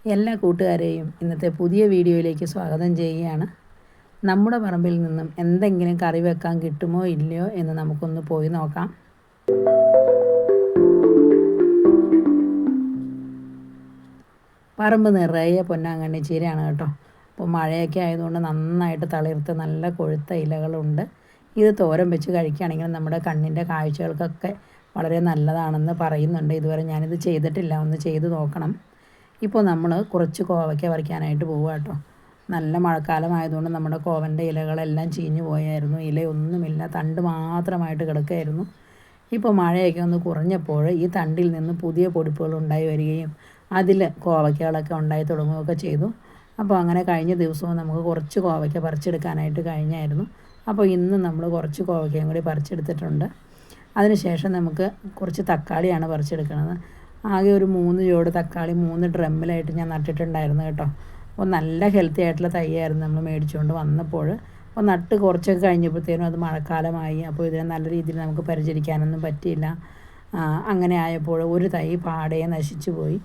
എല്ലാ കൂട്ടുകാരെയും ഇന്നത്തെ പുതിയ വീഡിയോയിലേക്ക് സ്വാഗതം ചെയ്യുകയാണ്. നമ്മുടെ പറമ്പിൽ നിന്നും എന്തെങ്കിലും കറി വെക്കാൻ കിട്ടുമോ ഇല്ലയോ എന്ന് നമുക്കൊന്ന് പോയി നോക്കാം. പറമ്പ് നിറയെ പൊന്നാങ്കണ്ണി ചീരയാണ് കേട്ടോ. അപ്പോൾ മഴയൊക്കെ ആയതുകൊണ്ട് നന്നായിട്ട് തളിർത്ത് നല്ല കൊഴുത്ത ഇലകളുണ്ട്. ഇത് തോരൻ വെച്ച് കഴിക്കുകയാണെങ്കിൽ നമ്മുടെ കണ്ണിൻ്റെ കാഴ്ചകൾക്കൊക്കെ വളരെ നല്ലതാണെന്ന് പറയുന്നുണ്ട്. ഇതുവരെ ഞാനിത് ചെയ്തിട്ടില്ല, ഒന്ന് ചെയ്ത് നോക്കണം. ഇപ്പോൾ നമ്മൾ കുറച്ച് കോവയ്ക്ക പറിക്കാനായിട്ട് പോവുക കേട്ടോ. നല്ല മഴക്കാലമായതുകൊണ്ട് നമ്മുടെ കോവൻ്റെ ഇലകളെല്ലാം ചീഞ്ഞു പോയായിരുന്നു. ഇലയൊന്നുമില്ല, തണ്ട് മാത്രമായിട്ട് കിടക്കുകയായിരുന്നു. ഇപ്പോൾ മഴയൊക്കെ ഒന്ന് കുറഞ്ഞപ്പോൾ ഈ തണ്ടിൽ നിന്ന് പുതിയ പൊടിപ്പുകൾ ഉണ്ടായി വരികയും അതിൽ കോവയ്ക്കകളൊക്കെ ഉണ്ടായി തുടങ്ങുകയൊക്കെ ചെയ്തു. അപ്പോൾ അങ്ങനെ കഴിഞ്ഞ ദിവസവും നമുക്ക് കുറച്ച് കോവയ്ക്ക പറിച്ചെടുക്കാനായിട്ട് കഴിഞ്ഞായിരുന്നു. അപ്പോൾ ഇന്ന് നമ്മൾ കുറച്ച് കോവയ്ക്കയും കൂടി പറിച്ചെടുത്തിട്ടുണ്ട്. അതിനുശേഷം നമുക്ക് കുറച്ച് തക്കാളിയാണ് പറിച്ചെടുക്കുന്നത്. ആകെ ഒരു 3 ജോഡ് തക്കാളി 3 ഡ്രമ്മിലായിട്ട് ഞാൻ നട്ടിട്ടുണ്ടായിരുന്നു കേട്ടോ. അപ്പോൾ നല്ല ഹെൽത്തി ആയിട്ടുള്ള തൈയായിരുന്നു നമ്മൾ മേടിച്ചുകൊണ്ട് വന്നപ്പോൾ. അപ്പോൾ നട്ട് കുറച്ചൊക്കെ കഴിഞ്ഞപ്പോഴത്തേനും അത് മഴക്കാലമായി. അപ്പോൾ ഇതിനെ നല്ല രീതിയിൽ നമുക്ക് പരിചരിക്കാനൊന്നും പറ്റിയില്ല. അങ്ങനെ ആയപ്പോൾ ഒരു തൈ പാടെ നശിച്ചു പോയി.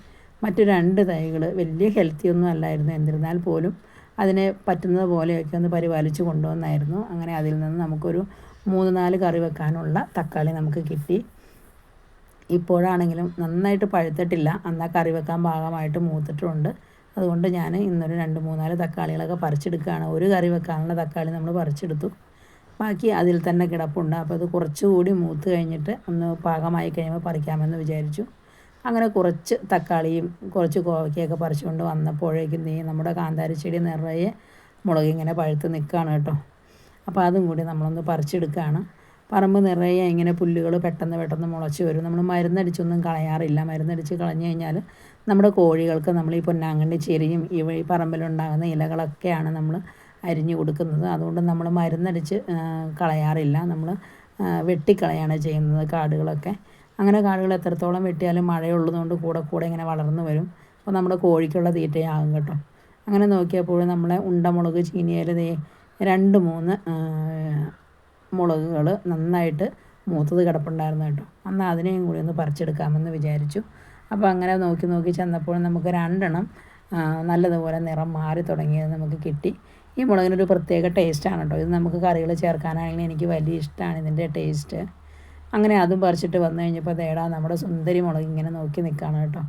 മറ്റു 2 തൈകൾ വലിയ ഹെൽത്തി ഒന്നും അല്ലായിരുന്നു, എന്നിരുന്നാൽ പോലും അതിനെ പറ്റുന്നത് പോലെയൊക്കെ ഒന്ന് പരിപാലിച്ച് കൊണ്ടുവന്നായിരുന്നു. അങ്ങനെ അതിൽ നിന്ന് നമുക്കൊരു 3-4 കറി വെക്കാനുള്ള തക്കാളി നമുക്ക് കിട്ടി. ഇപ്പോഴാണെങ്കിലും നന്നായിട്ട് പഴുത്തിട്ടില്ല, എന്നാൽ കറി വെക്കാൻ പാകമായിട്ട് മൂത്തിട്ടുമുണ്ട്. അതുകൊണ്ട് ഞാൻ ഇന്നൊരു 2-3-4 തക്കാളികളൊക്കെ പറിച്ചെടുക്കുകയാണ്. ഒരു കറി വെക്കാനുള്ള തക്കാളി നമ്മൾ പറിച്ചെടുത്തു, ബാക്കി അതിൽ തന്നെ കിടപ്പുണ്ട്. അപ്പോൾ അത് കുറച്ചുകൂടി മൂത്ത് കഴിഞ്ഞിട്ട് ഒന്ന് പാകമായി കഴിയുമ്പോൾ പറിക്കാമെന്ന് വിചാരിച്ചു. അങ്ങനെ കുറച്ച് തക്കാളിയും കുറച്ച് കോവയ്ക്കൊക്കെ പറിച്ചുകൊണ്ട് വന്നപ്പോഴേക്കും നമ്മുടെ കാന്താരി ചെടി നിറയെ മുളക് ഇങ്ങനെ പഴുത്ത് നിൽക്കുകയാണ് കേട്ടോ. അപ്പോൾ അതും കൂടി നമ്മളൊന്ന് പറിച്ചെടുക്കുകയാണ്. പറമ്പ് നിറയെ ഇങ്ങനെ പുല്ലുകൾ പെട്ടെന്ന് മുളച്ച് വരും. നമ്മൾ മരുന്നടിച്ചൊന്നും കളയാറില്ല. മരുന്നടിച്ച് കളഞ്ഞു കഴിഞ്ഞാൽ നമ്മുടെ കോഴികൾക്ക് നമ്മൾ ഈ പൊന്നാങ്കണ്ണി ചീരയും ഈ പറമ്പിലുണ്ടാകുന്ന ഇലകളൊക്കെയാണ് നമ്മൾ അരിഞ്ഞു കൊടുക്കുന്നത്. അതുകൊണ്ട് നമ്മൾ മരുന്നടിച്ച് കളയാറില്ല, നമ്മൾ വെട്ടിക്കളയാണ് ചെയ്യുന്നത് കാടുകളൊക്കെ. അങ്ങനെ കാടുകൾ എത്രത്തോളം വെട്ടിയാലും മഴയുള്ളതുകൊണ്ട് കൂടെ ഇങ്ങനെ വളർന്നു വരും. അപ്പോൾ നമ്മുടെ കോഴിക്കുള്ള തീറ്റയാകും കേട്ടോ. അങ്ങനെ നോക്കിയപ്പോൾ നമ്മളെ ഉണ്ടമുളക് ചീനിയിൽ 2-3 മുളകുകൾ നന്നായിട്ട് മൂത്തത് കിടപ്പുണ്ടായിരുന്നു കേട്ടോ. എന്നാൽ അതിനെയും കൂടി ഒന്ന് പറിച്ചെടുക്കാമെന്ന് വിചാരിച്ചു. അപ്പോൾ അങ്ങനെ നോക്കി ചെന്നപ്പോൾ നമുക്ക് 2 നല്ലതുപോലെ നിറം മാറി തുടങ്ങിയത് നമുക്ക് കിട്ടി. ഈ മുളകിനൊരു പ്രത്യേക ടേസ്റ്റാണ് കേട്ടോ. ഇത് നമുക്ക് കറികൾ ചേർക്കാനാണെങ്കിലും എനിക്ക് വലിയ ഇഷ്ടമാണ് ഇതിൻ്റെ ടേസ്റ്റ്. അങ്ങനെ അതും പറിച്ചിട്ട് വന്നു കഴിഞ്ഞപ്പോൾ നമ്മുടെ സുന്ദരി മുളക് ഇങ്ങനെ നോക്കി നിൽക്കുകയാണ് കേട്ടോ.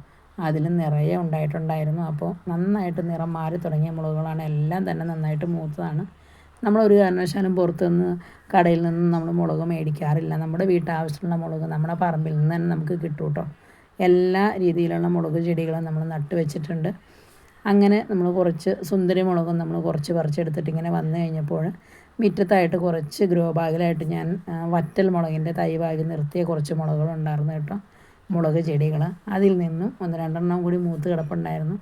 അതിലും നിറയെ ഉണ്ടായിട്ടുണ്ടായിരുന്നു. അപ്പോൾ നന്നായിട്ട് നിറം മാറി തുടങ്ങിയ മുളകുകളാണ്, എല്ലാം തന്നെ നന്നായിട്ട് മൂത്തതാണ്. നമ്മളൊരു കാരണവശാലും പുറത്തുനിന്ന് കടയിൽ നിന്ന് നമ്മൾ മുളക് മേടിക്കാറില്ല. നമ്മുടെ വീട്ടാവശ്യമുള്ള മുളക് നമ്മുടെ പറമ്പിൽ നിന്ന് തന്നെ നമുക്ക് കിട്ടും കേട്ടോ. എല്ലാ രീതിയിലുള്ള മുളക് ചെടികളും നമ്മൾ നട്ട് വെച്ചിട്ടുണ്ട്. അങ്ങനെ നമ്മൾ കുറച്ച് സുന്ദരി മുളകും നമ്മൾ കുറച്ച് പറിച്ചെടുത്തിട്ട് ഇങ്ങനെ വന്നു കഴിഞ്ഞപ്പോൾ മുറ്റത്തായിട്ട് കുറച്ച് ഗ്രോ ബാഗിലായിട്ട് ഞാൻ വറ്റൽ മുളകിൻ്റെ തൈ ബാഗ് നിർത്തിയ കുറച്ച് മുളകുകളുണ്ടായിരുന്നു കേട്ടോ, മുളക് ചെടികൾ. അതിൽ നിന്നും 1-2 കൂടി മൂത്ത് കിടപ്പുണ്ടായിരുന്നു.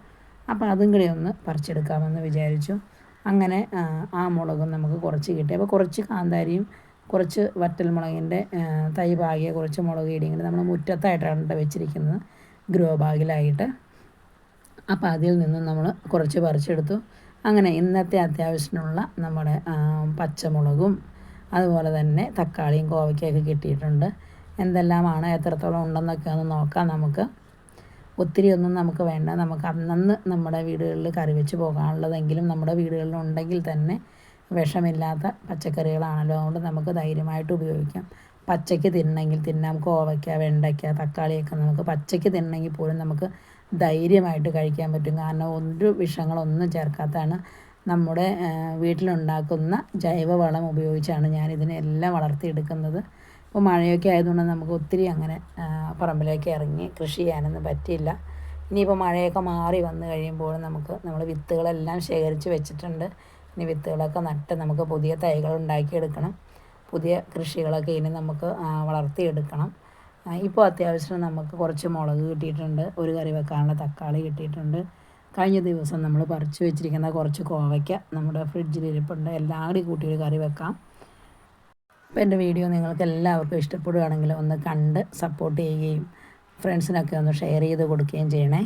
അപ്പോൾ അതും കൂടി ഒന്ന് പറിച്ചെടുക്കാമെന്ന് വിചാരിച്ചു. അങ്ങനെ ആ മുളകും നമുക്ക് കുറച്ച് കിട്ടി. അപ്പോൾ കുറച്ച് കാന്താരിയും കുറച്ച് വറ്റൽ മുളകിൻ്റെ തൈ പാകിയ കുറച്ച് മുളക് ചെടിയും കൂടി നമ്മൾ മുറ്റത്തായിട്ടാണ് വെച്ചിരിക്കുന്നത്, ഗ്രോ ബാഗിലായിട്ട്. അപ്പോൾ അതിൽ നിന്നും നമ്മൾ കുറച്ച് പറിച്ചെടുത്തു. അങ്ങനെ ഇന്നത്തെ അത്യാവശ്യത്തിനുള്ള നമ്മുടെ പച്ചമുളകും അതുപോലെ തന്നെ തക്കാളിയും കോവയ്ക്കൊക്കെ കിട്ടിയിട്ടുണ്ട്. എന്തെല്ലാമാണ്, എത്രത്തോളം ഉണ്ടെന്നൊക്കെ ഒന്ന് നോക്കാം നമുക്ക്. ഒത്തിരി ഒന്നും നമുക്ക് വേണ്ട. നമുക്ക് അന്നന്ന് നമ്മുടെ വീടുകളിൽ കറി വെച്ച് പോകാനുള്ളതെങ്കിലും നമ്മുടെ വീടുകളിൽ ഉണ്ടെങ്കിൽ തന്നെ വിഷമില്ലാത്ത പച്ചക്കറികളാണല്ലോ. അതുകൊണ്ട് നമുക്ക് ധൈര്യമായിട്ട് ഉപയോഗിക്കാം. പച്ചയ്ക്ക് തിന്നണമെങ്കിൽ തിന്നാം. കോവയ്ക്ക, വെണ്ടയ്ക്ക, തക്കാളിയൊക്കെ നമുക്ക് പച്ചയ്ക്ക് തിന്നണമെങ്കിൽ പോലും നമുക്ക് ധൈര്യമായിട്ട് കഴിക്കാൻ പറ്റും. കാരണം ഒരു വിഷങ്ങളൊന്നും ചേർക്കാത്തതാണ്. നമ്മുടെ വീട്ടിലുണ്ടാക്കുന്ന ജൈവവളം ഉപയോഗിച്ചാണ് ഞാൻ ഇതിനെല്ലാം വളർത്തിയെടുക്കുന്നത്. ഇപ്പോൾ മഴയൊക്കെ ആയതുകൊണ്ട് നമുക്ക് ഒത്തിരി അങ്ങനെ പറമ്പിലേക്ക് ഇറങ്ങി കൃഷി ചെയ്യാനൊന്നും പറ്റിയില്ല. ഇനിയിപ്പോൾ മഴയൊക്കെ മാറി വന്നു കഴിയുമ്പോൾ നമ്മൾ വിത്തുകളെല്ലാം ശേഖരിച്ച് വെച്ചിട്ടുണ്ട്. ഇനി വിത്തുകളൊക്കെ നട്ട് നമുക്ക് പുതിയ തൈകൾ ഉണ്ടാക്കിയെടുക്കണം. പുതിയ കൃഷികളൊക്കെ ഇനി നമുക്ക് വളർത്തിയെടുക്കണം. ഇപ്പോൾ അത്യാവശ്യം നമുക്ക് കുറച്ച് മുളക് കിട്ടിയിട്ടുണ്ട്, ഒരു കറി വെക്കാനുള്ള തക്കാളി കിട്ടിയിട്ടുണ്ട്. കഴിഞ്ഞ ദിവസം നമ്മൾ പറിച്ച് വെച്ചിരിക്കുന്ന കുറച്ച് കോവയ്ക്ക നമ്മുടെ ഫ്രിഡ്ജിലിരിപ്പുണ്ട്. എല്ലാം കൂടി കൂട്ടി ഒരു കറി വെക്കാം. അപ്പോൾ എൻ്റെ വീഡിയോ നിങ്ങൾക്ക് എല്ലാവർക്കും ഇഷ്ടപ്പെടുകയാണെങ്കിൽ ഒന്ന് കണ്ട് സപ്പോർട്ട് ചെയ്യുകയും ഫ്രണ്ട്സിനൊക്കെ ഒന്ന് ഷെയർ ചെയ്ത് കൊടുക്കുകയും ചെയ്യണേ.